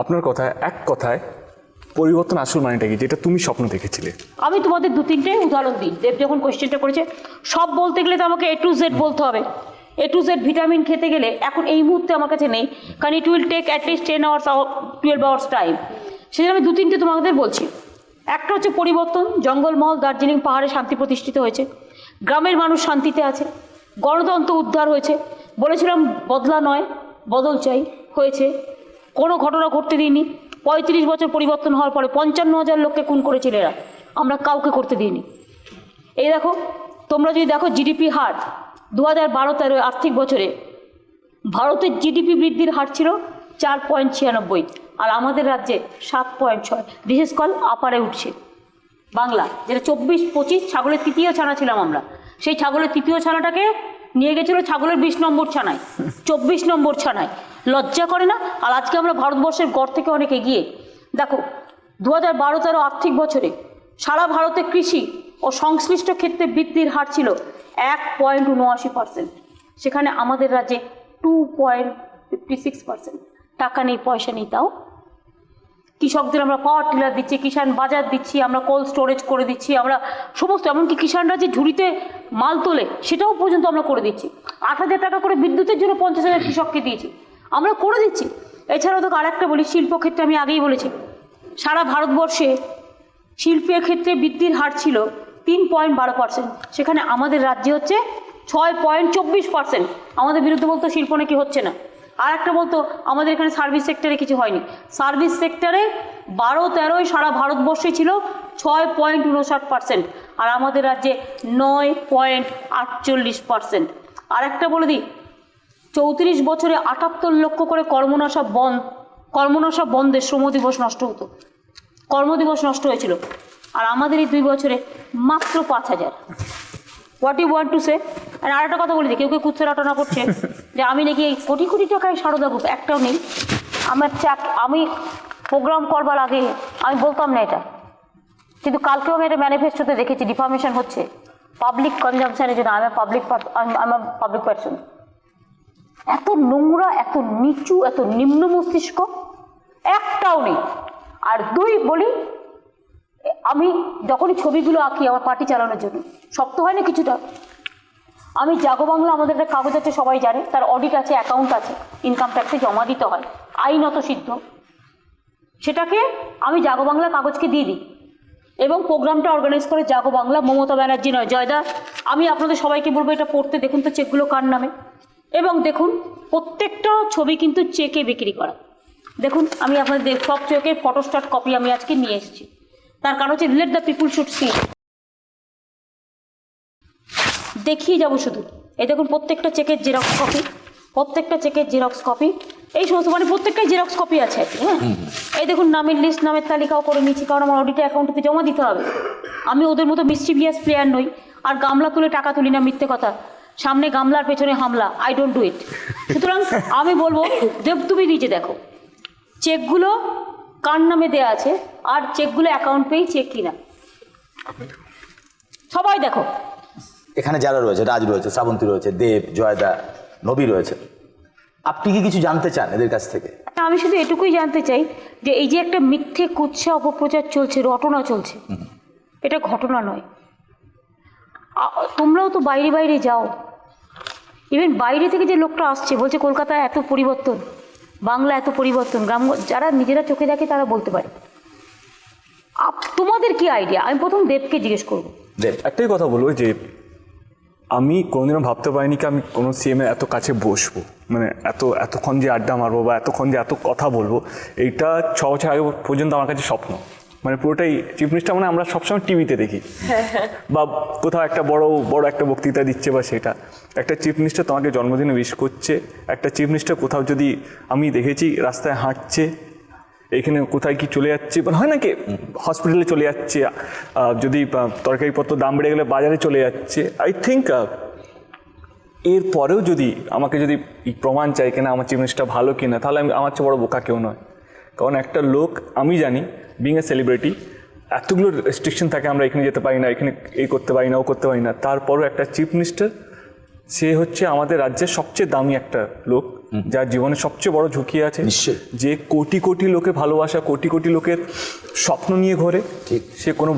আপনার কথায় এক কথায় পরিবর্তন আসল মানেটা কি, যেটা তুমি স্বপ্ন দেখেছিলে? আমি তোমাদের দু তিনটে উদাহরণ দিই। দেব যখন কোয়েশ্চেনটা করেছে, সব বলতে গেলে তো আমাকে A to Z বলতে হবে। A to Z ভিটামিন খেতে গেলে এখন এই মুহূর্তে আমার কাছে নেই, কারণ it will take at least 10 hours or 12 hours time. সেজন্য আমি দু তিনটে তোমাদের বলছি। একটা হচ্ছে পরিবর্তন, জঙ্গলমহল দার্জিলিং পাহাড়ে শান্তি প্রতিষ্ঠিত হয়েছে, গ্রামের মানুষ শান্তিতে আছে, গণতন্ত্র উদ্ধার হয়েছে। বলেছিলাম বদলা নয় বদল চাই, হয়েছে। কোনো ঘটনা ঘটতে দিইনি। 35 বছর পরিবর্তন হওয়ার পরে 55,000 লোককে খুন করেছিল এরা, আমরা কাউকে করতে দিইনি। এই দেখো, তোমরা যদি দেখো জিডিপি হার 2012-13 আর্থিক বছরে ভারতের জিডিপি বৃদ্ধির হার ছিল 4.96, আর আমাদের রাজ্যে 7.6। দিস ইজ কল আপারে উঠছে বাংলা, যেটা 24-25 ছাগলের তৃতীয় ছানা ছিলাম আমরা। সেই ছাগলের তৃতীয় ছানাটাকে নিয়ে গেছিলো ছাগলের 20 নম্বর ছানায়, 24 নম্বর ছানায়। লজ্জা করে না? আর আজকে আমরা ভারতবর্ষের গড় থেকে অনেক এগিয়ে। দেখো 2012-13 আর্থিক বছরে সারা ভারতে কৃষি ও সংশ্লিষ্ট ক্ষেত্রে বৃদ্ধির হার ছিল 1.79%, সেখানে আমাদের রাজ্যে 2.56%। টাকা নেই, পয়সা নেই, তাও কৃষকদের আমরা পাওয়ার টিলার দিচ্ছি, কিষাণ বাজার দিচ্ছি, আমরা কোল্ড স্টোরেজ করে দিচ্ছি, আমরা সমস্ত, এমনকি কিষাণরা যে ঝুড়িতে মাল তোলে সেটাও পর্যন্ত আমরা করে দিচ্ছি। 8,000 টাকা করে বিদ্যুতের জন্য 50,000 কৃষককে দিয়েছি, আমরা করে দিচ্ছি। এছাড়াও তো আরেকটা বলি, শিল্পক্ষেত্রে আমি আগেই বলেছি, সারা ভারতবর্ষে শিল্পের ক্ষেত্রে বৃদ্ধির হার ছিল 3.12%, সেখানে আমাদের রাজ্যে হচ্ছে 6.24%। আমাদের বিরুদ্ধে বলতো শিল্প নাকি হচ্ছে না। আর একটা বলতো আমাদের এখানে সার্ভিস সেক্টরে কিছু হয়নি। সার্ভিস সেক্টরে 12-13 সারা ভারতবর্ষে ছিল 6.59%, আর আমাদের রাজ্যে 9.48%। আর একটা বলে দিই, 34 বছরে 78 লক্ষ করে কর্মনাশা বন্ধে শ্রম দিবস নষ্ট হতো, কর্মদিবস নষ্ট হয়েছিল। আর আমাদের এই 2 বছরে মাত্র 5,000। What you want to say? আর একটা কথা বলি, কেউ কেউ কুৎসা রটনা করছে যে আমি নাকি এই কোটি কোটি টাকায় সারদা গ্রুপ, একটাও নেই। আমি প্রোগ্রাম করবার আগে আমি বলতাম না এটা, কিন্তু কালকেও আমি এটা ম্যানিফেস্টোতে দেখেছি ডিফার্মেশন হচ্ছে পাবলিক কনজামশনের জন্য। আমি পাবলিক পার্সন। এত নোংরা, এত নিচু, এত নিম্ন মস্তিষ্ক একটাও নেই। আর 2 বলি, আমি যখনই ছবিগুলো আঁকি আমার পার্টি চালানোর জন্য, শক্ত হয় না কিছুটা। আমি জাগো বাংলা, আমাদের একটা কাগজ আছে সবাই জানে, তার অডিট আছে, অ্যাকাউন্ট আছে, ইনকাম ট্যাক্সে জমা দিতে হয়, আইনত সিদ্ধ। সেটাকে আমি জাগো বাংলা কাগজকে দিয়ে দিই, এবং প্রোগ্রামটা অর্গানাইজ করে জাগো বাংলা, মমতা ব্যানার্জি নয়, জয়দা। আমি আপনাদের সবাইকে বলবো এটা পড়তে, দেখুন তো চেকগুলো কার নামে, এবং দেখুন প্রত্যেকটা ছবি কিন্তু চেকে বিক্রি করা। দেখুন আমি আপনাদের সব চেকের ফটোস্ট্যাট কপি আমি আজকে নিয়ে এসেছি। তার কারণ হচ্ছে let the people should see. দেখিয়ে যাবো শুধু। এই দেখুন প্রত্যেকটা চেকের জেরক্স কপি, প্রত্যেকটা চেকের জেরক্স কপি, এই সমস্ত, মানে প্রত্যেকটাই জেরক্স কপি আছে আর কি। হ্যাঁ, এই দেখুন নামের লিস্ট, নামের তালিকাও করে নিয়েছি, কারণ আমার অডিটে অ্যাকাউন্টে জমা দিতে হবে। আমি ওদের মতো মিসচিভিয়াস প্লেয়ার নই, আর গামলা তুলে টাকা তুলি না, মিথ্যে কথা। সামনে গামলার পেছনে হামলা, আই ডোন্ট ডু ইট। সুতরাং আমি বলবো দেব, তুমি নিজে দেখো চেকগুলো কার নামে দেয়া আছে, আর চেকগুলো অ্যাকাউন্ট পেয়েই চেক কিনা, সবাই দেখো। এখানে যারা রয়েছে, রাজ রয়েছে, শ্রাবন্তী রয়েছে, দেব, জয়দা, নবী রয়েছে, আপনি কি কিছু জানতে চান এদের কাছ থেকে? আমি শুধু এটুকুই জানতে চাই যে এই যে একটা মিথ্যে কুৎসা অপপ্রচার চলছে, রটনা চলছে, এটা ঘটনা নয়। তোমরাও তো বাইরে বাইরে যাও, ইভেন বাইরে থেকে যে লোকটা আসছে বলছে কলকাতায় এত পরিবর্তন, বাংলা এত পরিবর্তন, গ্রাম, যারা নিজেরা চোখে দেখে তারা বলতে পারে। তোমাদের কি আইডিয়া? আমি প্রথম দেবকে জিজ্ঞেস করবো। একটাই কথা বলবো যে আমি কোনোদিনও ভাবতে পারিনি কি আমি কোনো সিএমে এত কাছে বসবো, মানে এতক্ষণ যে আড্ডা মারবো বা এতক্ষণ যে এত কথা বলবো, এইটা 6 বছর আগে পর্যন্ত আমার কাছে স্বপ্ন। মানে পুরোটাই চিফ মিনিস্টার, মানে আমরা সবসময় টিভিতে দেখি বা কোথাও একটা বড় একটা বক্তৃতা দিচ্ছে, বা সেটা একটা চিফ মিনিস্টার তোমাকে জন্মদিনে উইশ করছে, একটা চিফ মিনিস্টার কোথাও যদি আমি দেখেছি রাস্তায় হাঁটছে, এখানে কোথায় কি চলে যাচ্ছে, মানে হয় না কি হসপিটালে চলে যাচ্ছে, যদি তরকারিপত্র দাম বেড়ে গেলে বাজারে চলে যাচ্ছে। আই থিঙ্ক এরপরেও যদি আমাকে যদি প্রমাণ চাই কিনা আমার চিফ মিনিস্টার ভালো কিনা, তাহলে আমার চেয়ে বড় বোকা কেউ নয়। কারণ একটা লোক, আমি জানি বিং এ সেলিব্রিটি এতগুলো রেস্ট্রিকশন থাকে, আমরা এখানে যেতে পারি না, এখানে এই করতে পারি না, ও করতে পারি না, তারপরও একটা চিফ মিনিস্টার সে হচ্ছে আমাদের রাজ্যের সবচেয়ে দামি একটা লোক, যার জীবনে সবচেয়ে বড় ঝুঁকি আছে, নিশ্চয়ই। যে কোটি কোটি লোকের ভালোবাসা, কোটি কোটি লোকের স্বপ্ন নিয়ে ঘোরে। ঠিক। সে কোনো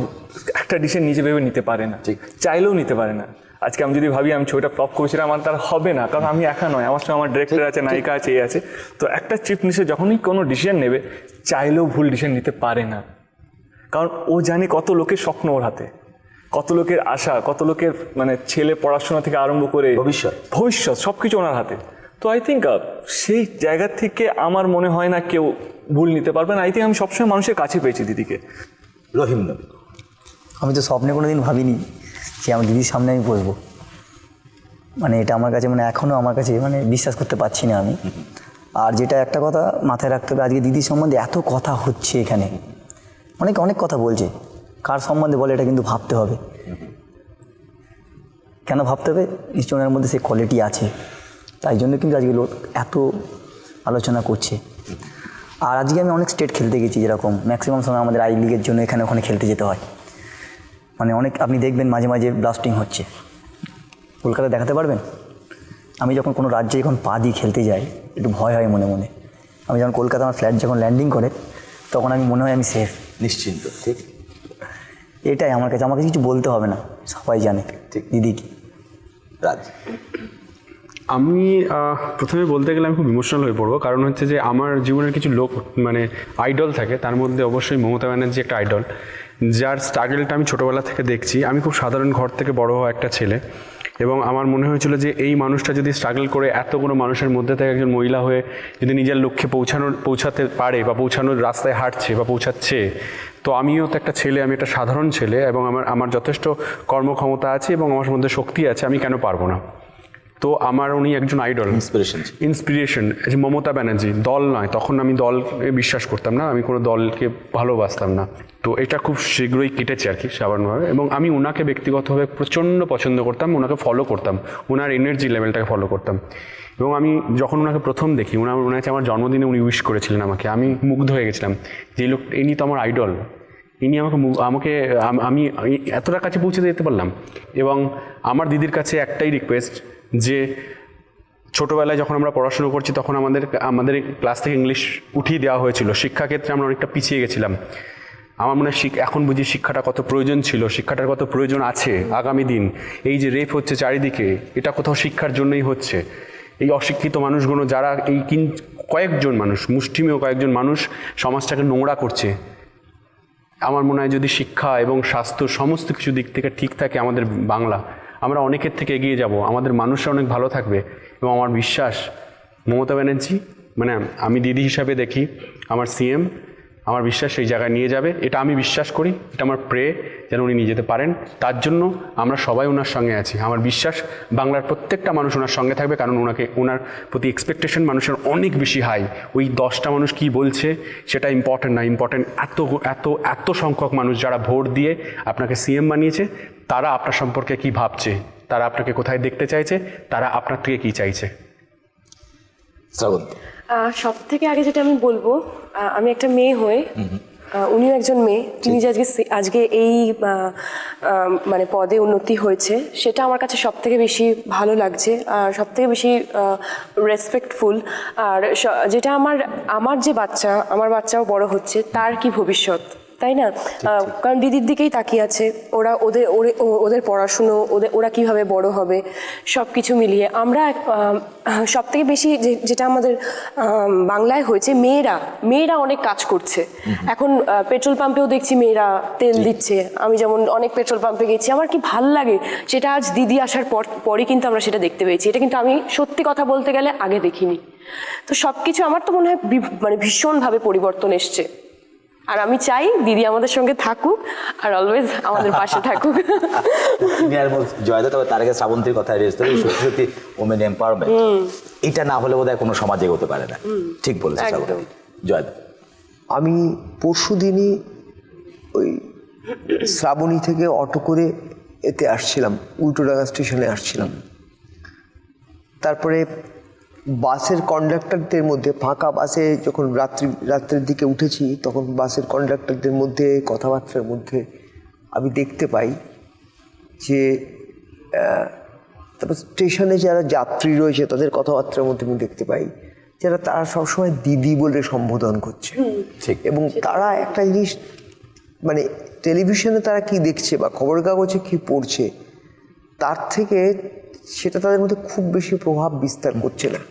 একটা ডিসিশন নিজে ভেবে নিতে পারে না, ঠিক। চাইলেও নিতে পারে না। আজকে আমি যদি ভাবি আমি ছবিটা ফ্লপ করেছিলাম, আমার তার হবে না, কারণ আমি একা নয়, আমার সঙ্গে আমার ডিরেক্টর আছে, নায়িকা আছে, এই আছে। তো একটা চিফ মিনিস্টার যখনই কোনো ডিসিশন নেবে, চাইলেও ভুল ডিসিশন নিতে পারে না, কারণ ও জানে কত লোকের স্বপ্ন ওর হাতে, কত লোকের আশা, কত লোকের মানে ছেলে পড়াশোনা থেকে আরম্ভ করে ভবিষ্যৎ সব কিছু ওনার হাতে। তো আই থিঙ্ক সেই জায়গা থেকে আমার মনে হয় না কেউ ভুল নিতে পারবে না। আই থিঙ্ক আমি সবসময় মানুষের কাছে পেয়েছি দিদিকে। রহিম নবী, আমি তো স্বপ্নে কোনো দিন ভাবিনি যে আমার দিদির সামনে আমি বলবো, মানে এটা আমার কাছে মানে এখনও আমার কাছে মানে বিশ্বাস করতে পারছি না আমি। আর যেটা একটা কথা মাথায় রাখতে হবে, আজকে দিদির সম্বন্ধে এত কথা হচ্ছে এখানে, অনেক কথা বলছে, কার সম্বন্ধে বলে এটা কিন্তু ভাবতে হবে। কেন ভাবতে হবে? নিশ্চয়ই ওনার মধ্যে সেই কোয়ালিটি আছে, তাই জন্য কিন্তু আজকে লোক এত আলোচনা করছে। আর আজকে আমি অনেক স্টেট খেলতে গেছি, যেরকম ম্যাক্সিমাম সময় আমাদের আই লিগের জন্য এখানে ওখানে খেলতে যেতে হয়, মানে অনেক আপনি দেখবেন মাঝে মাঝে ব্লাস্টিং হচ্ছে। কলকাতা দেখাতে পারবেন? আমি যখন কোনো রাজ্যে এখন পা দিয়ে খেলতে যাই একটু ভয় হয় মনে মনে। আমি যখন কলকাতা আমার ফ্লাইট যখন ল্যান্ডিং করে তখন আমি মনে হয় আমি সেফ, নিশ্চিন্ত। ঠিক, এটাই আমার কাছে কিছু বলতে হবে না, সবাই জানে। ঠিক। দিদি কি? রাজ, আমি প্রথমে বলতে গেলে আমি খুব ইমোশনাল হয়ে পড়বো, কারণ হচ্ছে যে আমার জীবনের কিছু লোক মানে আইডল থাকে, তার মধ্যে অবশ্যই মমতা ব্যানার্জি একটা আইডল, যার স্ট্রাগলটা আমি ছোটোবেলা থেকে দেখছি। আমি খুব সাধারণ ঘর থেকে বড় হওয়া একটা ছেলে, এবং আমার মনে হয়েছিল যে এই মানুষটা যদি স্ট্রাগল করে এতগুলো মানুষের মধ্যে থেকে একজন মহিলা হয়ে যদি নিজের লক্ষ্যে পৌঁছাতে পারে বা পৌঁছানোর রাস্তায় হাঁটছে বা পৌঁছাচ্ছে, তো আমিও তো একটা ছেলে, আমি একটা সাধারণ ছেলে, এবং আমার যথেষ্ট কর্মক্ষমতা আছে এবং আমার মধ্যে শক্তি আছে, আমি কেন পারবো না? তো আমার উনি একজন আইডল, ইন্সপিরেশন। মমতা ব্যানার্জি দল নয়, তখন আমি দলকে বিশ্বাস করতাম না, আমি কোনো দলকে ভালোবাসতাম না। তো এটা খুব শীঘ্রই কেটেছে আর কি সাধারণভাবে, এবং আমি ওনাকে ব্যক্তিগতভাবে প্রচণ্ড পছন্দ করতাম, ওনাকে ফলো করতাম, ওনার এনার্জি লেভেলটাকে ফলো করতাম। এবং আমি যখন ওনাকে প্রথম দেখি, মনে হচ্ছে আমার জন্মদিনে উনি উইশ করেছিলেন আমাকে, আমি মুগ্ধ হয়ে গেছিলাম যে এই লোক, ইনি তো আমার আইডল, ইনি আমি এতটা কাছে পৌঁছে যেতে পারলাম। এবং আমার দিদির কাছে একটাই রিকোয়েস্ট, যে ছোটোবেলায় যখন আমরা পড়াশুনো করছি তখন আমাদের ক্লাস থেকে ইংলিশ উঠিয়ে দেওয়া হয়েছিল, শিক্ষাক্ষেত্রে আমরা অনেকটা পিছিয়ে গেছিলাম। আমার মনে হয় এখন বুঝি শিক্ষাটা কত প্রয়োজন ছিল, শিক্ষাটার কত প্রয়োজন আছে আগামী দিন। এই যে রেপ হচ্ছে চারিদিকে, এটা কোথাও শিক্ষার জন্যই হচ্ছে। এই অশিক্ষিত মানুষগুলো যারা এই কয়েকজন মানুষ, মুষ্টিমেয় কয়েকজন মানুষ সমাজটাকে নোংরা করছে, আমার মনে হয় যদি শিক্ষা এবং স্বাস্থ্য সমস্ত কিছু দিক থেকে ঠিক থাকে আমাদের বাংলা, আমরা অনেকের থেকে এগিয়ে যাব, আমাদের মানুষরা অনেক ভালো থাকবে। এবং আমার বিশ্বাস মমতা ব্যানার্জি, মানে আমি দিদি হিসাবে দেখি, আমার সিএম, আমার বিশ্বাস সেই জায়গায় নিয়ে যাবে, এটা আমি বিশ্বাস করি, এটা আমার প্রে যেন উনি নিয়ে যেতে পারেন। তার জন্য আমরা সবাই ওনার সঙ্গে আছি। আমার বিশ্বাস বাংলার প্রত্যেকটা মানুষ ওনার সঙ্গে থাকবে, কারণ ওনার প্রতি এক্সপেকটেশন মানুষের অনেক বেশি হাই। ওই 10টা মানুষ কি বলছে সেটা ইম্পর্টেন্ট না, ইম্পর্টেন্ট এত সংখ্যক মানুষ যারা ভোট দিয়ে আপনাকে সিএম বানিয়েছে, তারা আপনার সম্পর্কে কি ভাবছে, তারা আপনাকে কোথায় দেখতে চাইছে, তারা আপনার থেকে কি চাইছে। শ্রাবন্তী, সব থেকে আগে যেটা আমি বলবো, আমি একটা মেয়ে হয়ে, উনিও একজন মেয়ে, তিনি যে আজকে এই মানে পদে উন্নতি হয়েছে, সেটা আমার কাছে সব থেকে বেশি ভালো লাগছে, আর সব থেকে বেশি রেসপেক্টফুল। আর যেটা আমার যে আমার বাচ্চাও বড় হচ্ছে, তার কি ভবিষ্যৎ, তাই না? কারণ দিদির দিকেই তাকিয়ে আছে, ওদের পড়াশুনো, ওরা কিভাবে বড় হবে, সব কিছু মিলিয়ে আমরা সব থেকে বেশি যেটা আমাদের বাংলায় হয়েছে, মেয়েরা অনেক কাজ করছে। এখন পেট্রোল পাম্পেও দেখছি মেয়েরা তেল দিচ্ছে। আমি যেমন অনেক পেট্রোল পাম্পে গেছি, আমার কি ভাল লাগে সেটা আজ দিদি আসার পরই কিন্তু আমরা সেটা দেখতে পেয়েছি। এটা কিন্তু আমি সত্যি কথা বলতে গেলে আগে দেখিনি। তো সব কিছু আমার তো মনে হয় মানে ভীষণভাবে পরিবর্তন এসছে। আর আমি চাই দিদি আমাদের সঙ্গে থাকুক আর অলওয়েজ আমাদের পাশে থাকুক। জয়দা, তবে তার আগে শ্রাবন্তীর কথায় রেস্ট, সত্যি ওমেন এম্পাওয়ারমেন্ট, এটা না হলে বোধহয় কোনো সমাজ এগোতে পারে না। ঠিক বলেছে শ্রাবন্তী। জয়দা, আমি পরশু দিনই ওই শ্রাবণী থেকে অটো করে এতে আসছিলাম, উল্টোডাঙ্গা স্টেশনে আসছিলাম। তারপরে বাসের কন্ডাক্টরদের মধ্যে, ফাঁকা বাসে যখন রাত্রের দিকে উঠেছি, তখন বাসের কন্ডাক্টরদের মধ্যে কথাবার্তার মধ্যে আমি দেখতে পাই যে তারপর স্টেশনে যারা যাত্রী রয়েছে তাদের কথাবার্তার মধ্যে আমি দেখতে পাই তারা সবসময় দিদি বলে সম্বোধন করছে। ঠিক। এবং তারা একটা জিনিস মানে টেলিভিশনে তারা কি দেখছে বা খবরের কাগজে কি পড়ছে তার থেকে সেটা তাদের মধ্যে খুব বেশি প্রভাব বিস্তার করছে না।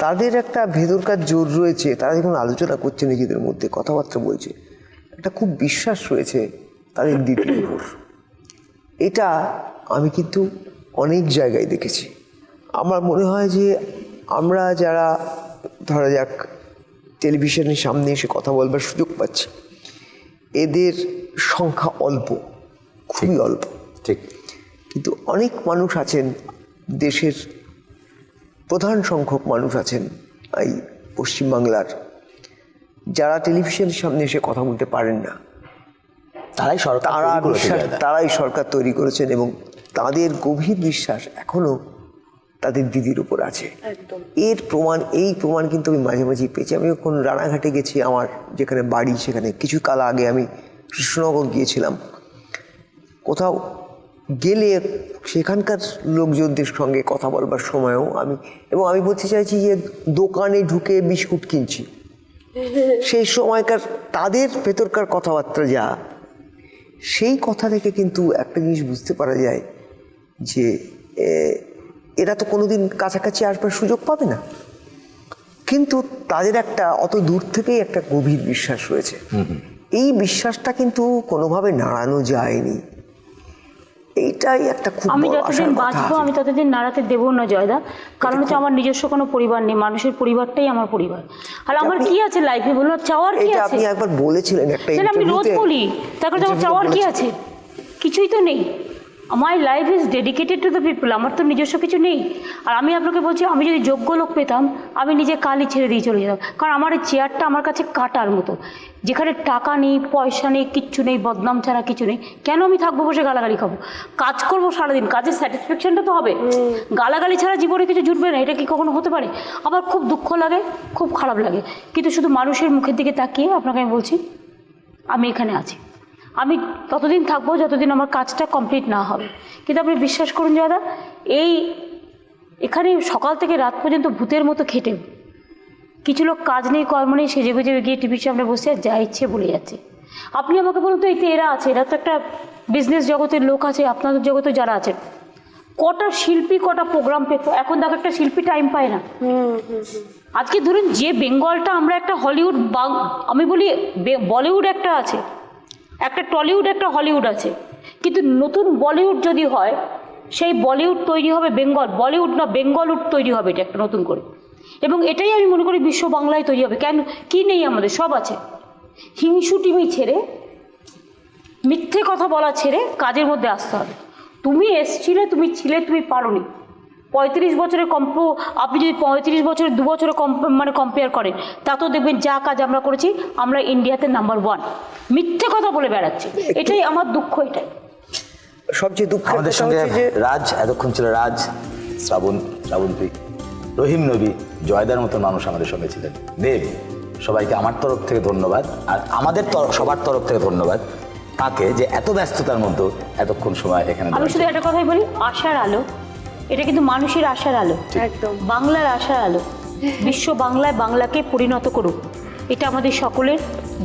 তাদের একটা ভেতরকার জোর রয়েছে, তারা যখন আলোচনা করছে নিজেদের মধ্যে কথাবার্তা বলছে, একটা খুব বিশ্বাস রয়েছে তাদের দিদির উপর। এটা আমি কিন্তু অনেক জায়গায় দেখেছি। আমার মনে হয় যে আমরা যারা ধরা যাক টেলিভিশনের সামনে এসে কথা বলবার সুযোগ পাচ্ছি, এদের সংখ্যা অল্প, খুবই অল্প। ঠিক। কিন্তু অনেক মানুষ আছেন, দেশের প্রধান সংখ্যক মানুষ আছেন এই পশ্চিমবাংলার, যারা টেলিভিশনের সামনে এসে কথা বলতে পারেন না। তারাই সরকার তারাই সরকার তৈরি করেছেন এবং তাদের গভীর বিশ্বাস এখনো তাদের দিদির উপর আছে। এই প্রমাণ কিন্তু আমি মাঝে মাঝেই পেয়েছি। আমি যখন রানাঘাটে গেছি, আমার যেখানে বাড়ি সেখানে কিছু কাল আগে আমি কৃষ্ণনগর গিয়েছিলাম। কোথাও গেলে সেখানকার লোকজনদের সঙ্গে কথা বলবার সময়ও আমি বলতে চাইছি যে দোকানে ঢুকে বিস্কুট কিনছি, সেই সময়কার তাদের ভেতরকার কথাবার্তা যা, সেই কথা থেকে কিন্তু একটা জিনিস বুঝতে পারা যায় যে এরা তো কোনোদিন কাছাকাছি আসবার সুযোগ পাবে না, কিন্তু তাদের একটা অত দূর থেকেই একটা গভীর বিশ্বাস রয়েছে। এই বিশ্বাসটা কিন্তু কোনোভাবে নাড়ানো যায়নি। এইটাই একটা খুব আমি যতদিন বাঁচবো আমি ততদিন নাড়াতে দেবো না জয়দা, কারণ হচ্ছে আমার নিজস্ব কোনো পরিবার নেই, মানুষের পরিবারটাই আমার পরিবার। আর আমার কি আছে লাইফে বলো, চাওয়ার কি আছে? আপনি একবার বলেছিলেন একটা ইন্টারভিউতে, আমি রোজ বলি, তারপরে আমার চাওয়ার কি আছে? কিছুই তো নেই। My life is dedicated to the people. আমার তো নিজস্ব কিছু নেই। আর আমি আপনাকে বলছি, আমি যদি যোগ্য লোক পেতাম আমি নিজে কালই ছেড়ে দিয়ে চলে যেতাম, কারণ আমার এই চেয়ারটা আমার কাছে কাটার মতো, যেখানে টাকা নেই, পয়সা নেই, কিচ্ছু নেই, বদনাম ছাড়া কিছু নেই। কেন আমি থাকবো বসে গালাগালি খাবো? কাজ করবো সারাদিন, কাজের স্যাটিসফ্যাকশনটা তো হবে। গালাগালি ছাড়া জীবনে কিছু জুটবে না, এটা কি কখনো হতে পারে? আমার খুব দুঃখ লাগে, খুব খারাপ লাগে, কিন্তু শুধু মানুষের মুখের দিকে তাকিয়ে আপনাকে আমি বলছি আমি এখানে আছি। আমি ততদিন থাকবো যতদিন আমার কাজটা কমপ্লিট না হবে। কিন্তু আপনি বিশ্বাস করুন দাদা, এখানে সকাল থেকে রাত পর্যন্ত ভূতের মতো খেটে কিছু লোক কাজ নেই, কর্ম নেই, সেজে গুজে গিয়ে টিভির সামনে বসে যা ইচ্ছে বলে যাচ্ছে। আপনি আমাকে বলুন তো, এতে এরা আছে, এরা তো একটা বিজনেস জগতের লোক আছে, আপনাদের জগতে যারা আছে, কটা শিল্পী কটা প্রোগ্রাম পেত, এখন দেখো একটা শিল্পী টাইম পায় না। আজকে ধরুন যে বেঙ্গলটা আমরা একটা হলিউড, আমি বলি বলিউড একটা আছে, একটা টলিউড, একটা হলিউড আছে, কিন্তু নতুন বলিউড যদি হয়, সেই বলিউড তৈরি হবে বেঙ্গল, বলিউড না বেঙ্গলউড তৈরি হবে, এটা একটা নতুন করে। এবং এটাই আমি মনে করি বিশ্ব বাংলায় তৈরি হবে। কেন কি নেই আমাদের? সব আছে। হিংসুটিমি ছেড়ে, মিথ্যে কথা বলা ছেড়ে কাজের মধ্যে আসতে হবে। তুমি এসছিলে, তুমি ছিলে, তুমি পারোনি। 35 বছরের আপনি যদি 35 বছরের 2 বছরে কম্পেয়ার করেন, তাতেও দেখবেন যা কাজ আমরা করেছি, আমরা ইন্ডিয়াতে নাম্বার 1। মিথ্যে কথা বলে বেড়াচ্ছে, এটাই আমার দুঃখ। এটাই সবচেয়ে দুঃখ। আমাদের সঙ্গে রাজ এতক্ষণ ছিল, রাজ, শ্রাবন্তী, রহিম নবী, জয়দার মতো মানুষ আমাদের সঙ্গে ছিলেন। দেব, সবাইকে আমার তরফ থেকে ধন্যবাদ, আর আমাদের সবার তরফ থেকে ধন্যবাদ তাকে, যে এত ব্যস্ততার মধ্যে এতক্ষণ সময় এখানে। আমি শুধু একটা কথাই বলি, আশার আলো, এটা কিন্তু মানুষের আশার আলো, একদম বাংলার আশার আলো। বিশ্ব বাংলায় বাংলাকে পরিণত করুক, এটা আমাদের সকলের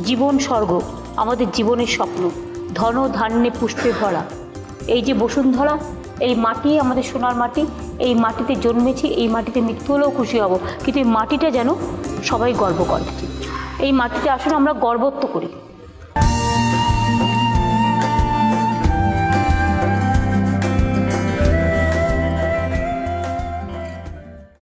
জীবন স্বর্গ, আমাদের জীবনের স্বপ্ন। ধন ধান্যে পুষ্পে ভরা এই যে বসুন্ধরা, এই মাটি আমাদের সোনার মাটি, এই মাটিতে জন্মেছি, এই মাটিতে মৃত্যু হলেও খুশি হব, কিন্তু এই মাটিটা যেন সবাই গর্ব করে। এই মাটিতে আসলে আমরা গর্বত্ব করি।